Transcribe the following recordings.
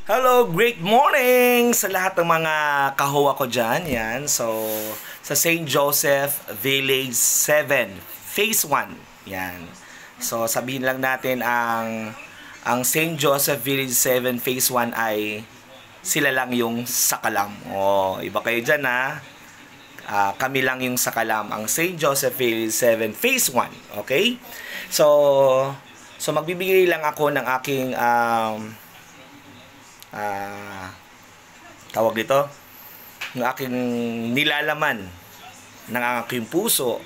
Hello, great morning sa lahat ng mga kahowa ko dyan. Yan. So, sa St. Joseph Village 7, Phase 1. Yan. So, sabihin lang natin ang St. Joseph Village 7, Phase 1 ay sila lang yung sakalam. Oh, iba kayo dyan ha. Kami lang yung sakalam. Ang St. Joseph Village 7, Phase 1. Okay? So magbibigay lang ako ng aking tawag dito, ng aking nilalaman ng aking puso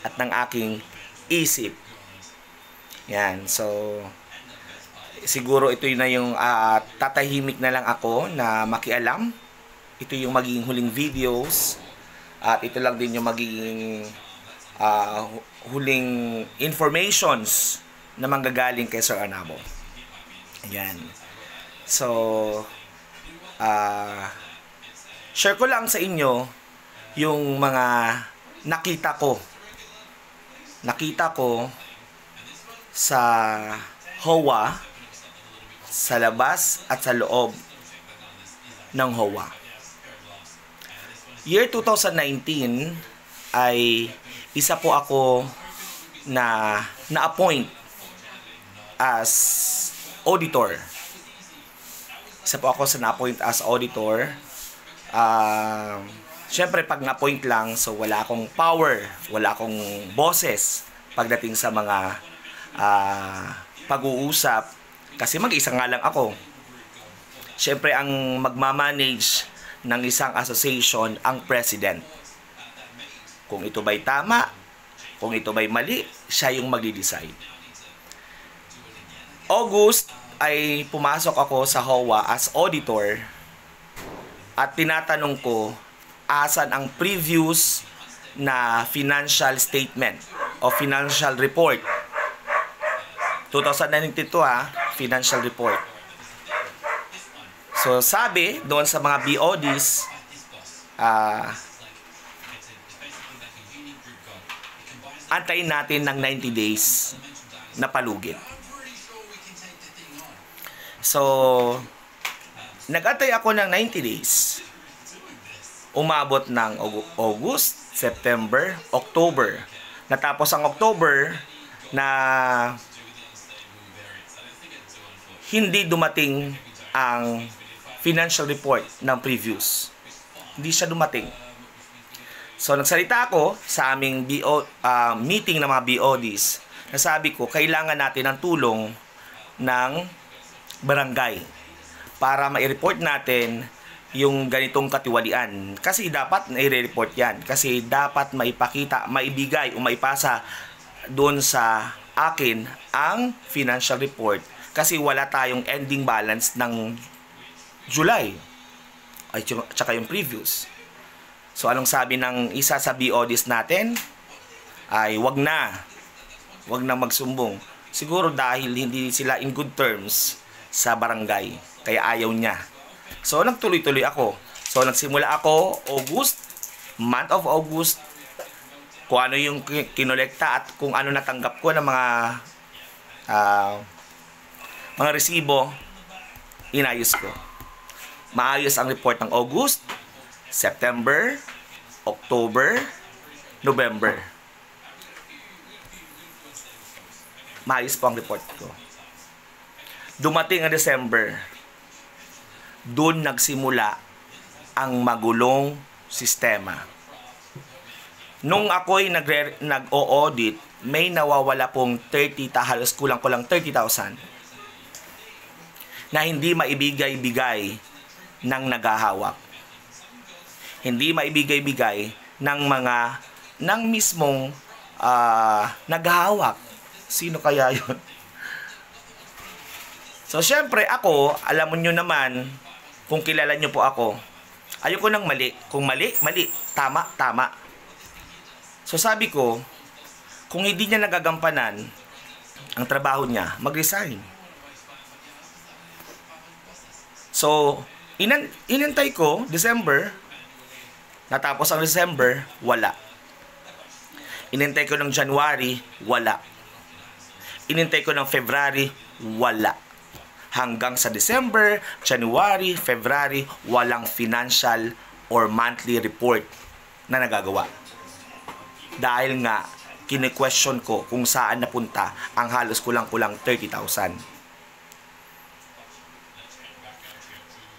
at ng aking isip. Yan. So siguro ito na yung tatahimik na lang ako na makialam. Ito yung magiging huling videos at ito lang din yung magiging huling informations na manggagaling kay Sir Anabo. Yan. So, share ko lang sa inyo yung mga nakita ko sa HOA, sa labas at sa loob ng HOA. Year 2019 ay isa po ako na na-appoint as auditor. Isa po ako sa na-appoint as auditor. Siyempre, pag na-appoint lang, so wala akong power, wala akong boses pagdating sa mga pag-uusap. Kasi mag-isa nga lang ako. Siyempre, ang magmamanage ng isang association, ang president. Kung ito ba'y tama, kung ito ba'y mali, siya yung magdi-decide. August ay pumasok ako sa HOA as auditor at tinatanong ko asan ang previous na financial statement o financial report. 2092 financial report. So sabi doon sa mga BODs, antayin natin ng 90 days na palugit. So, nag-antay ako ng 90 days. Umabot ng August, September, October. Natapos ang October na hindi dumating ang financial report ng previous. Hindi siya dumating. So, nagsalita ako sa aming meeting ng mga BODs. Nasabi ko, kailangan natin ng tulong ng barangay para ma-report natin yung ganitong katiwalian. Kasi dapat na-report yan. Kasi dapat maipakita, maibigay o maipasa doon sa akin ang financial report. Kasi wala tayong ending balance ng July. Ay, tsaka yung previous. So, anong sabi ng isa sa BODs natin? Ay, wag na magsumbong. Siguro dahil hindi sila in good terms sa barangay, kaya ayaw niya. So, nagtuloy-tuloy ako. So, nagsimula ako month of August, kung ano yung kinolekta at kung ano natanggap ko ng mga resibo, inayos ko. Maayos ang report ng August, September, October, November. Maayos po ang report ko. Dumating ang December. Doon nagsimula ang magulong sistema. Nung ako'y nag-o-audit, may nawawala pong halos kulang-kulang 30,000 na hindi maibigay-bigay ng naghahawak. Hindi maibigay-bigay ng mismong naghahawak. Sino kaya yun? So, syempre ako, alam nyo naman, kung kilala nyo po ako, ayoko nang mali. Kung mali, mali. Tama, tama. So, sabi ko, kung hindi niya nagagampanan ang trabaho niya, mag-resign. So, inantay ko, December, natapos ang December, wala. Inintay ko ng January, wala. Inintay ko ng February, wala. hanggang sa December, January, February, walang financial or monthly report na nagagawa. Dahil nga, kine-question ko kung saan napunta ang halos kulang-kulang 30,000.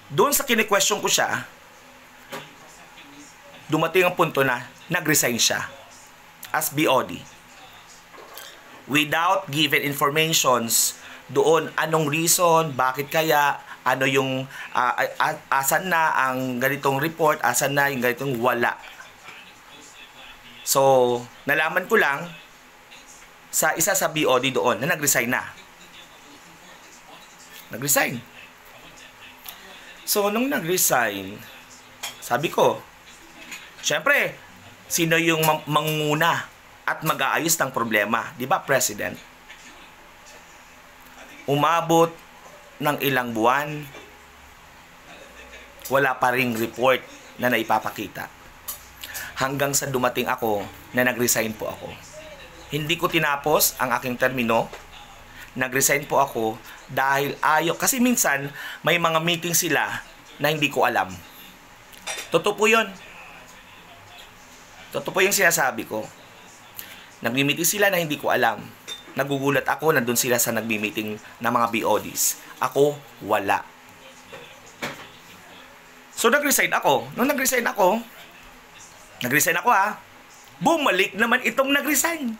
Doon sa kine-question ko siya, dumating ang punto na nag-resign siya as BOD. Without given informations doon anong reason, bakit kaya, ano yung asan na ang ganitong report, asan na yung ganitong wala. So, nalaman ko lang sa isa sa BOD doon na nag-resign na. Nag-resign. So, nung nag-resign, sabi ko, syempre, sino yung manguna at mag-aayos ng problema? Di ba, President? Umabot ng ilang buwan, wala pa ring report na naipapakita. Hanggang sa dumating ako na nag-resign po ako. Hindi ko tinapos ang aking termino. Nag-resign po ako dahil kasi minsan may mga meeting sila na hindi ko alam. Totoo po yun. Totoo po yung sinasabi ko. Nag-meeting sila na hindi ko alam. Nagugulat ako, nandun sila sa nagmi-meeting ng mga BODs. Ako, wala. So, nag-resign ako. Nung nag-resign ako bumalik naman itong nag-resign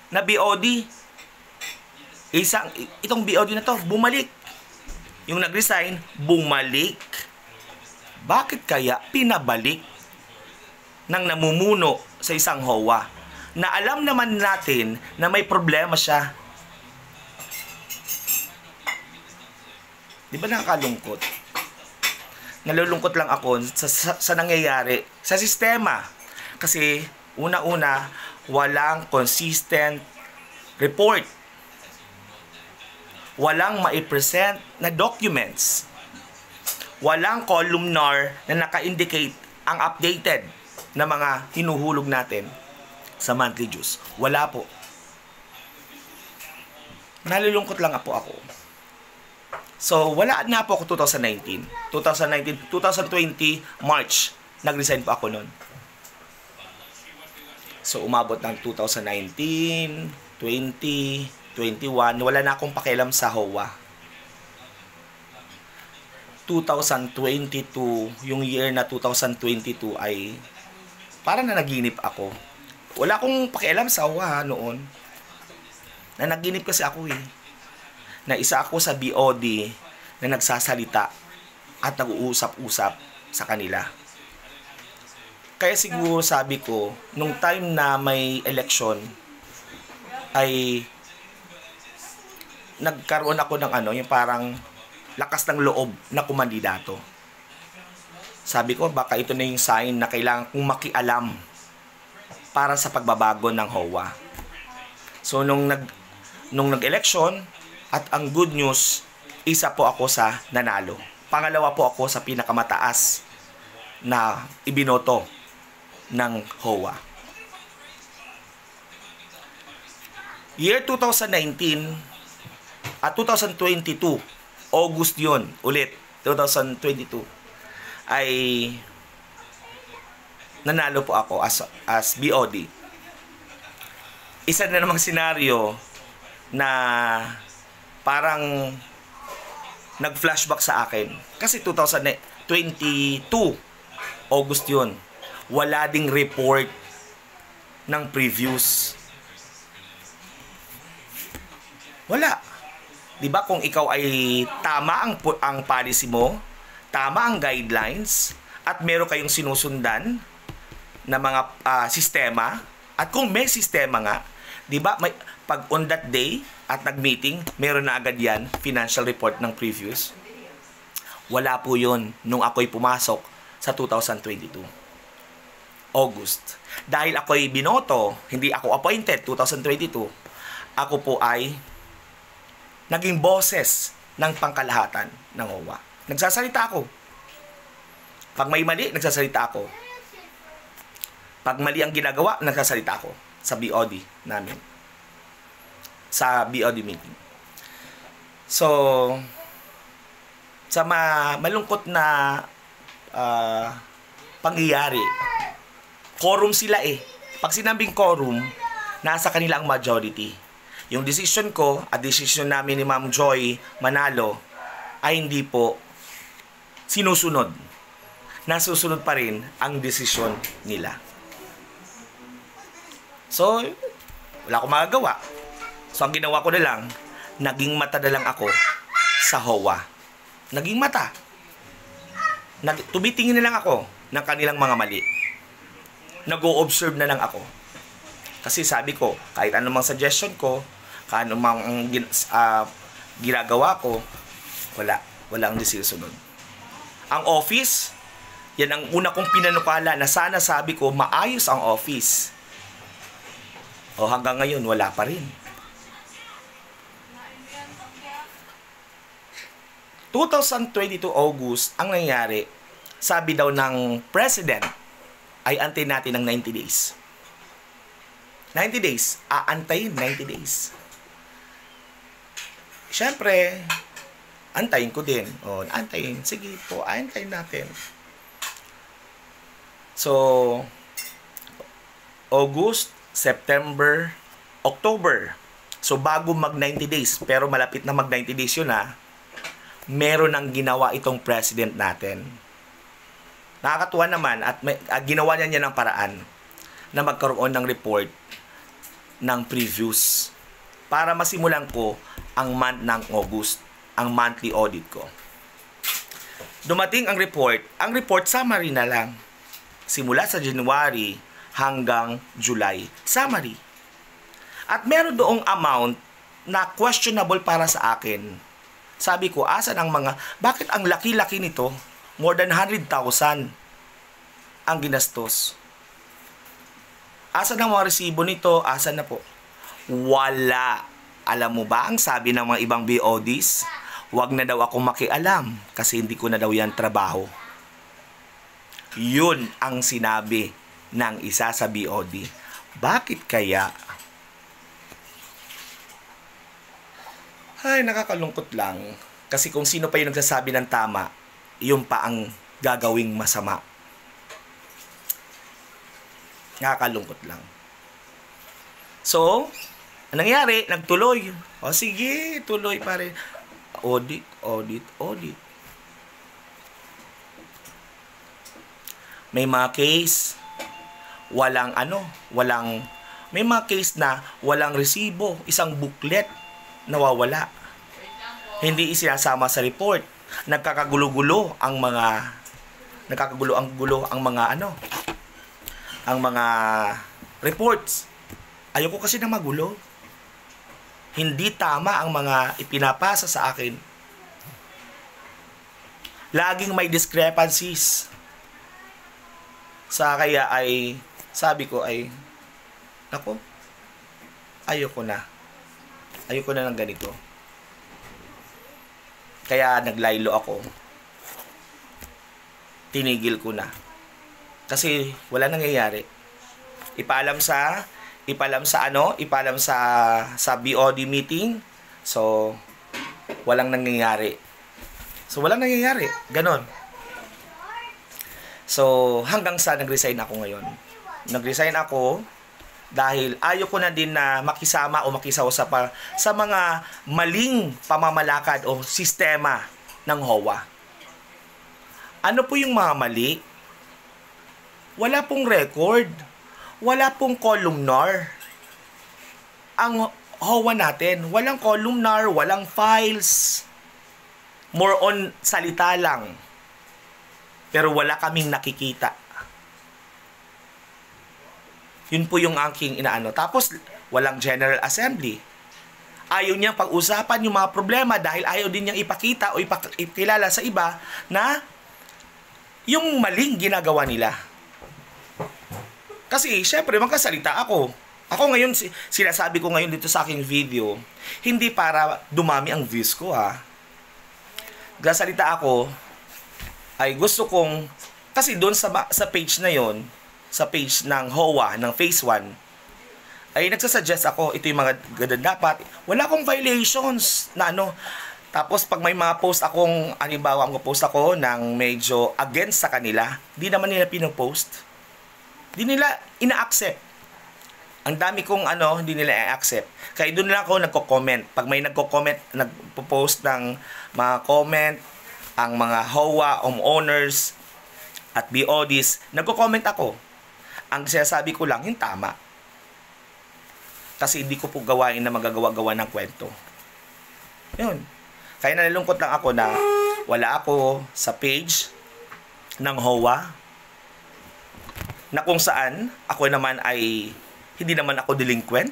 na BOD. Itong BOD na to, bumalik. Yung nag-resign, bumalik. Bakit kaya pinabalik ng namumuno sa isang HOA? Na alam naman natin na may problema siya. Di ba nakakalungkot? Nalulungkot lang ako sa nangyayari sa sistema. Kasi una-una, walang consistent report. Walang maipresent na documents. Walang columnar na naka-indicate ang updated na mga hinuhulog natin sa monthly dues. Wala po. Nalulungkot lang po ako. So, wala na po ako 2019. 2020, March, nag-resign po ako noon. So, umabot ng 2019, 20, 21, wala na akong pakialam sa HOA. 2022, yung year na 2022 ay parang nanaginip ako. Wala akong pakialam sa HOA noon. Nanaginip kasi ako na isa ako sa BOD na nagsasalita at nag-uusap-usap sa kanila. Kaya siguro sabi ko, nung time na may election, ay nagkaroon ako ng yung parang lakas ng loob na kumandidato. Sabi ko, baka ito na yung sign na kailangan kong makialam para sa pagbabago ng HOA. So, nung nag-election, at ang good news, isa po ako sa nanalo. Pangalawa po ako sa pinakamataas na ibinoto ng HOA. Year 2019 at 2022, August yun, ulit, 2022, ay nanalo po ako as BOD. Isa na namang senaryo na parang nag-flashback sa akin. Kasi 2022, August yun, wala ding report ng previews. Wala. Diba kung ikaw ay tama ang policy mo, tama ang guidelines, at meron kayong sinusundan na mga sistema, at kung may sistema nga, diba, pag on that day at nag-meeting, meron na agad yan, financial report ng previews. Wala po yun nung ako'y pumasok sa 2022. August. Dahil ako'y binoto, hindi ako appointed, 2022, ako po ay naging boses ng pangkalahatan ng HOA. Nagsasalita ako. Pag may mali, nagsasalita ako. Pag mali ang ginagawa, nagsasalita ako sa BOD namin. Sa BOD meeting. So, sa malungkot na pangyayari. Quorum sila eh. Pag sinabing quorum, nasa kanila ang majority. Yung decision ko at decision namin ni Ma'am Joy Manalo ay hindi po sinusunod. Nasusunod pa rin ang desisyon nila. So, wala akong magagawa. So, ang ginawa ko na lang, naging mata na lang ako sa HOA. Naging mata. Tumitingin na lang ako ng kanilang mga mali. Nag-o-observe na lang ako. Kasi sabi ko, kahit anumang suggestion ko, kahit anumang ginagawa ko, walang disisunod. Ang office, yan ang una kong pinanukala na sana sabi ko, maayos ang office. O hanggang ngayon, wala pa rin. 2022 August, ang nangyari, sabi daw ng President, ay antayin natin ng 90 days. 90 days. Aantayin 90 days. Siyempre, antayin ko din. O, antayin. Sige po, antayin natin. So, August, September, October. So, bago mag 90 days, pero malapit na mag 90 days yun meron ang ginawa itong president natin. Nakakatuwa naman at ginawa niya ng paraan na magkaroon ng report ng previews para masimulan ko ang month ng August, ang monthly audit ko. Dumating ang report summary na lang. Simula sa January hanggang July. Summary. At meron doong amount na questionable para sa akin. Sabi ko, asan ang bakit ang laki-laki nito? More than 100,000 ang ginastos. Asan ang mga resibo nito? Asan na po? Wala. Alam mo ba ang sabi ng mga ibang BODs? Huwag na daw ako makialam kasi hindi ko na daw yan trabaho. Yun ang sinabi ng isa sa BOD. Bakit kaya? Ay, nakakalungkot lang. Kasi kung sino pa yung nagsasabi ng tama, yun pa ang gagawing masama. Nakakalungkot lang. So, anong nangyari? Nagtuloy. O sige, tuloy pa rin. Audit. May mga case, may mga case na walang resibo, isang booklet, nawawala. Hindi isinasama sa report. Nagkakagulo-gulo ang mga reports. Ayoko kasi na magulo. Hindi tama ang mga ipinapasa sa akin. Laging may discrepancies. Kaya ay sabi ko ay nako, ayoko na ng ganito. Kaya naglaylo ako. Tinigil ko na. Kasi wala nangyayari. Ipaalam sa BOD meeting. So walang nangyayari. Ganon. So hanggang sa nag-resign ako ngayon. Nag-resign ako dahil ayoko na din na makisama o makisawsa pa sa mga maling pamamalakad o sistema ng HOA. Ano po yung mga mali? Wala pong record. Wala pong columnar. Ang HOA natin, walang columnar, walang files. More on salita lang. Pero wala kaming nakikita. Yun po yung aking inaano. Tapos, walang General Assembly. Ayaw niyang pag-usapan yung mga problema dahil ayaw din niyang ipakita o ipakilala sa iba na yung maling ginagawa nila. Kasi, syempre, magkasalita ako. Ako ngayon, sinasabi ko ngayon dito sa aking video, hindi para dumami ang views ko, Magkasalita ako, ay gusto kong, kasi doon sa page na yon, sa page ng HOA, ng Phase 1, ay nagsasuggest ako, ito yung mga ganun dapat. Wala akong violations na Tapos pag may mga post akong, halimbawa, post ako ng medyo against sa kanila, di naman nila pinopost. Di nila ina-accept. Ang dami kong hindi nila i-accept. Kaya doon lang ako nagko-comment. Pag may nagko-comment, nagpo-post ng mga comment, ang mga HOA, homeowners, at BODs, nagko-comment ako. Ang sinasabi ko lang, yung tama. Kasi hindi ko po gawain na magagawa-gawa ng kwento. Yun. Kaya nalulungkot lang ako na wala ako sa page ng HOA na kung saan ako naman ay hindi naman ako delinquent.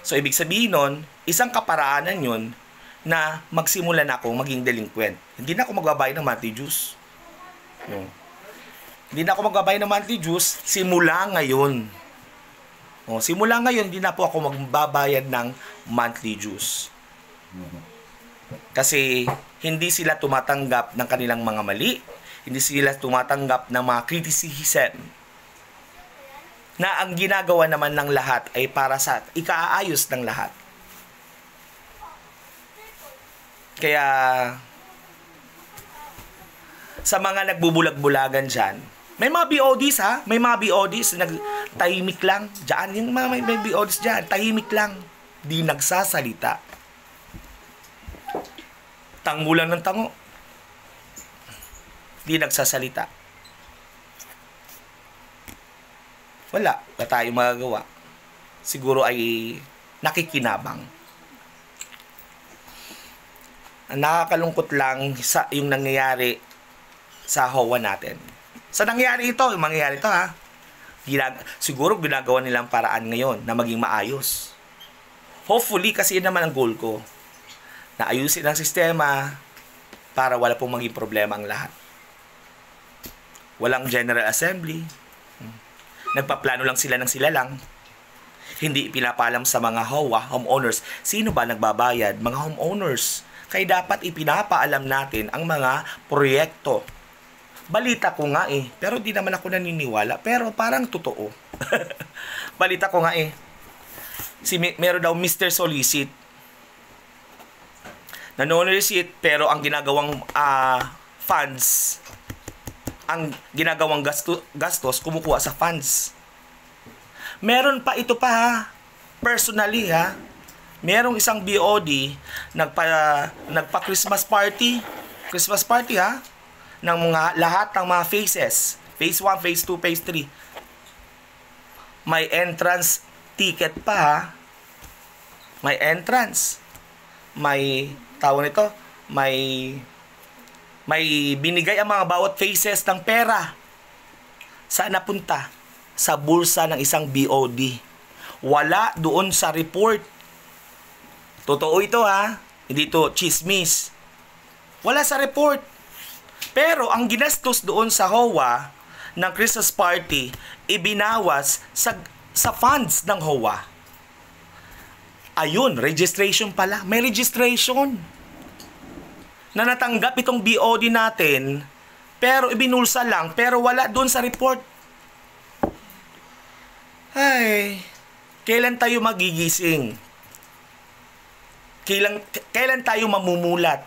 So, ibig sabihin nun, isang kaparaanan yun na magsimula na ako maging delinquent. Hindi na ako magbabayad ng monthly dues. Yun. Hindi na ako magbabayad ng monthly dues simula ngayon. Simula ngayon, hindi na po ako magbabayad ng monthly dues. Kasi hindi sila tumatanggap ng kanilang mga mali. Hindi sila tumatanggap ng mga criticism. Na ang ginagawa naman ng lahat ay para sa ikaayos ng lahat. Kaya, sa mga nagbubulag-bulagan dyan, may mga BODs ha, may mga BODs na tahimik lang. Diyan, yung mga may BODs dyan, tahimik lang. Di nagsasalita. Tango lang ng tango. Di nagsasalita. Wala tayong magagawa. Siguro ay nakikinabang. Ang nakakalungkot lang sa yung nangyayari sa HOA natin. Sa nangyayari ito, yung mangyayari ito ha, siguro ginagawa nilang paraan ngayon na maging maayos. Hopefully, kasi yun naman ang goal ko. Na ayusin ang sistema para wala pong maging problema ang lahat. Walang General Assembly. Nagpaplano lang sila ng sila lang. Hindi pinapaalam sa mga HOA, homeowners, sino ba nagbabayad? Mga homeowners. Kaya dapat ipinapaalam natin ang mga proyekto. Balita ko nga pero di naman ako naniniwala, pero parang totoo. Balita ko nga meron daw Mr. Solicit. Nanonolicit, pero ang ginagawang funds, ang ginagawang gastos, kumukuha sa funds. Meron pa ito pa ha, personally ha, merong isang BOD nagpa Christmas party ha, ng mga lahat ng mga phases, phase 1, phase 2, phase 3. May entrance ticket pa ha, may entrance, may tawag nito, may binigay ang mga bawat phases ng pera. Saan napunta? Sa bulsa ng isang BOD. Wala doon sa report. Totoo ito ha. Hindi ito chismis. Wala sa report. Pero ang ginastos doon sa HOA ng Christmas party, ibinawas sa funds ng HOA. Ayun, registration pala. May registration na natanggap itong BOD natin, pero ibinulsa lang, pero wala doon sa report. Ay, kailan tayo magigising? Kailan tayo mamumulat?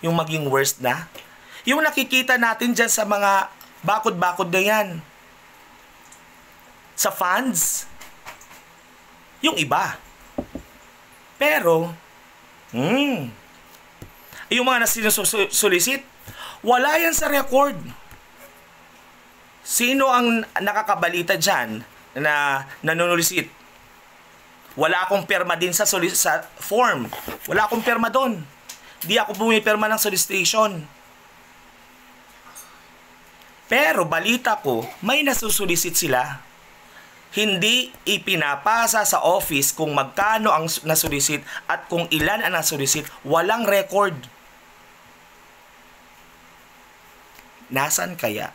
Yung maging worst na? Yung nakikita natin dyan sa mga bakod-bakod na yan. Sa funds. Yung iba. Pero, yung mga nasinusulisit, wala yan sa record. Sino ang nakakabalita dyan na nanunulisit? Wala akong perma din sa form. Wala akong perma doon. Di ako pumipirma ng solicitation. Pero balita ko, may nasusulisit sila. Hindi ipinapasa sa office kung magkano ang nasulisit at kung ilan ang nasulisit. Walang record. Nasaan kaya?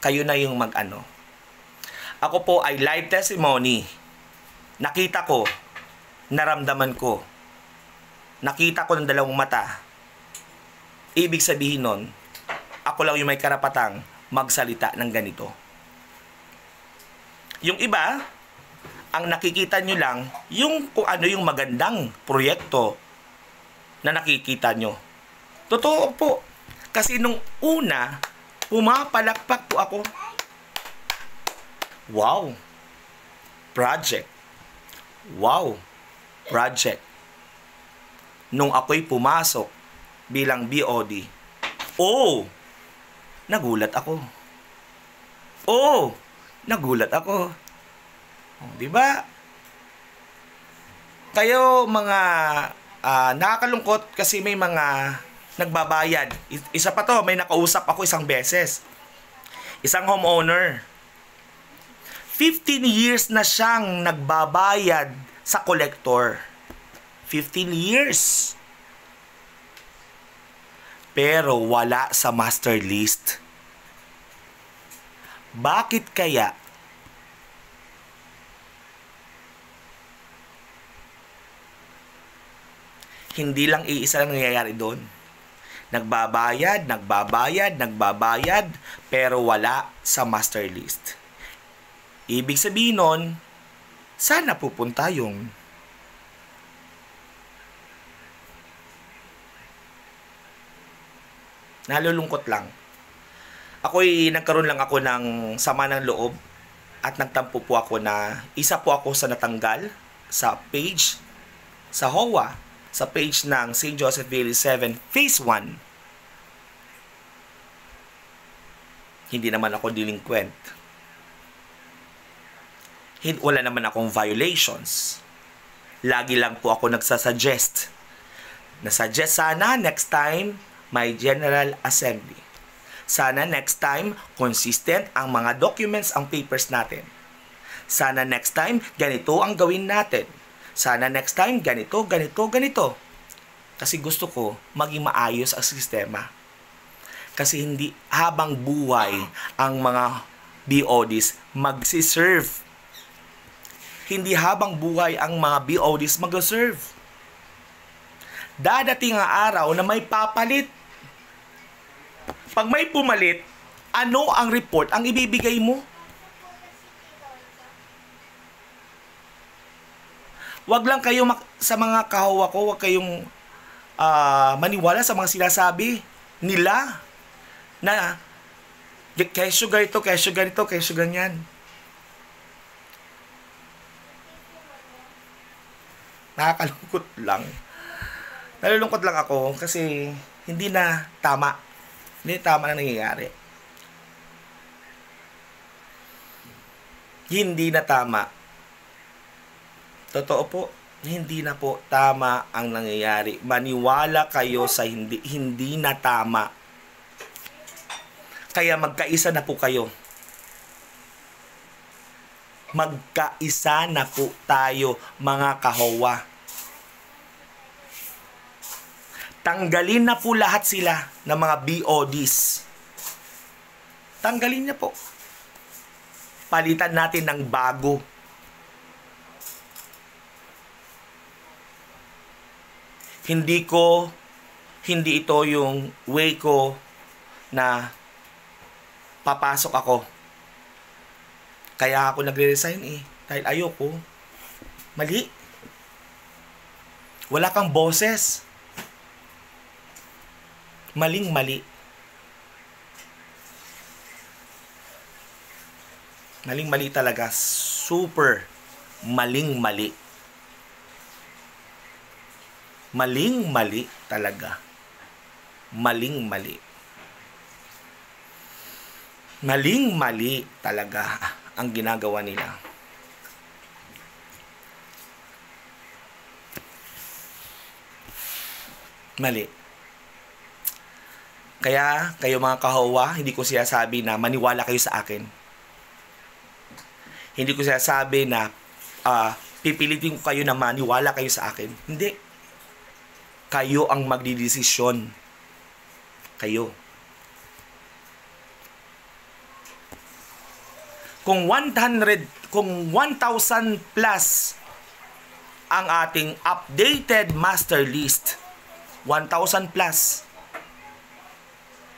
Kayo na yung mag-ano. Ako po ay live testimony. Nakita ko, naramdaman ko. Nakita ko ng dalawang mata. Ibig sabihin nun, ako lang yung may karapatang magsalita ng ganito. Yung iba, ang nakikita nyo lang, yung kung ano yung magandang proyekto na nakikita nyo. Totoo po. Kasi nung una, pumapalakpak po ako. Wow! Project. Wow! Project. Nung ako'y pumasok bilang BOD, nagulat ako. Nagulat ako. Di ba? Kayo mga nakakalungkot kasi may mga nagbabayad. Isa pa to, may nakausap ako isang beses. Isang homeowner. 15 years na siyang nagbabayad sa collector. 15 years. Pero wala sa master list. Bakit kaya? Hindi lang iisa lang nangyayari doon. Nagbabayad, pero wala sa master list. Ibig sabihin nun, sana pupunta yung nalulungkot lang. Nagkaroon lang ako ng sama ng loob at nagtampo po ako na isa po ako sa natanggal sa page sa HOA, sa page ng St. Joseph Valley 7 Phase 1. Hindi naman ako delinquent. Wala naman akong violations. Lagi lang po ako nagsasuggest. Nasuggest sana next time may General Assembly. Sana next time consistent ang mga documents, ang papers natin. Sana next time ganito ang gawin natin. Sana next time ganito. Kasi gusto ko maging maayos ang sistema. Kasi hindi habang buhay ang mga BODs magsiserve. Hindi habang buhay ang mga BODs mag-serve. Dadating ang araw na may papalit. Pag may pumalit, ano ang report ang ibibigay mo? Wag lang kayo sa mga kahawa ko, wag kayong maniwala sa mga sinasabi nila na kesyo ganito, kesyo ganyan. Nakakalungkot lang. Nalulungkot lang ako kasi hindi na tama. Hindi tama na nangyayari. Hindi na tama. Totoo po, hindi na po tama ang nangyayari. Maniwala kayo sa hindi na tama. Kaya magkaisa na po kayo. Magkaisa na po tayo, mga kahawa. Tanggalin na po lahat sila ng mga BODs. Tanggalin niya po. Palitan natin ng bago. Hindi ito yung way ko na papasok ako. Kaya ako nagre-resign dahil ayoko. Mali. Wala kang boses. Maling-mali. Maling-mali talaga. Super maling-mali. Maling-mali talaga. Maling-mali. Maling-mali talaga ang ginagawa nila. Mali. Kaya, kayo mga kahawa, hindi ko sinasabi na maniwala kayo sa akin. Hindi ko sinasabi na pipilitin ko kayo na maniwala kayo sa akin. Hindi. Kayo ang magdidesisyon. Kayo. Kung 1,000 plus ang ating updated master list, 1,000 plus.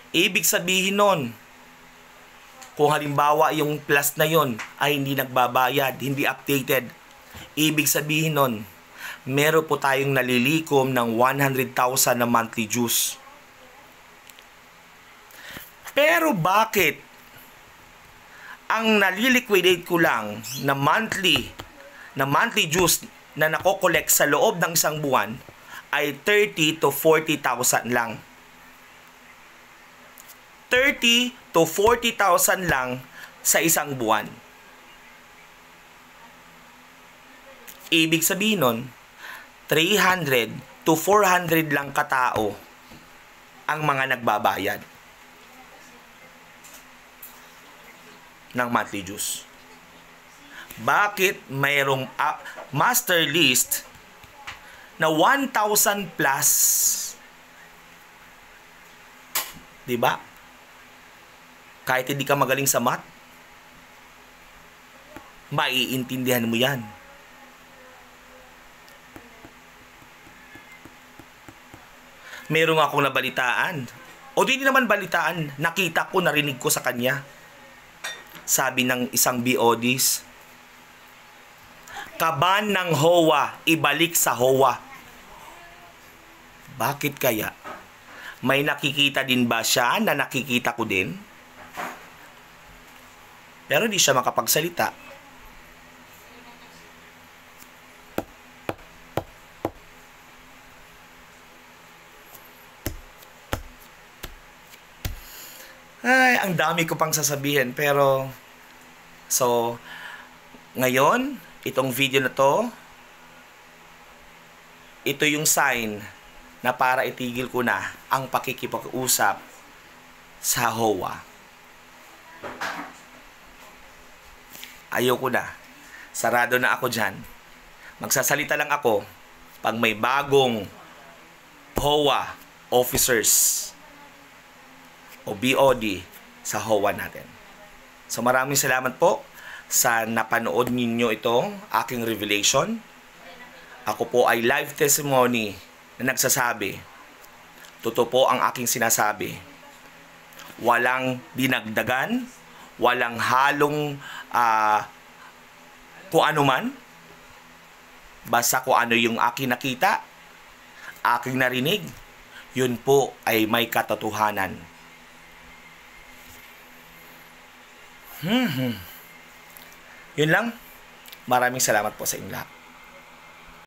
Ibig sabihin nun, Kung halimbawa yung plus na yon ay hindi nagbabayad, hindi updated, ibig sabihin nun, meron po tayong nalilikom ng 100,000 na monthly dues. Pero bakit ang naliliquidate ko lang na monthly dues na nakokolekt sa loob ng isang buwan ay 30 to 40,000 lang? 30 to 40,000 lang sa isang buwan. Ibig sabihin nun, 300 to 400 lang katao ang mga nagbabayad ng monthly dues. Bakit mayroong master list na 1,000 plus? Diba? Kahit hindi ka magaling sa math, maiintindihan mo yan. Meron akong nabalitaan. O di naman balitaan, nakita ko, narinig ko sa kanya. Sabi ng isang BODs, kaban ng HOA, ibalik sa HOA. Bakit kaya? May nakikita din ba siya na nakikita ko din? Pero hindi siya makapagsalita. Ay, ang dami ko pang sasabihin. Pero, so, ngayon, itong video na to, ito yung sign na para itigil ko na ang pakikipag-usap sa HOA. Ayoko na. Sarado na ako dyan. Magsasalita lang ako pag may bagong HOA officers o BOD sa HOA natin. So maraming salamat po sa napanood ninyo itong aking revelation. Ako po ay live testimony na nagsasabi, totoo po ang aking sinasabi. Walang dinagdagan, walang halong kung ano man. Basta kung ano yung aking nakita, aking narinig, yun po ay may katotohanan. Yun lang. Maraming salamat po sa inyong lahat.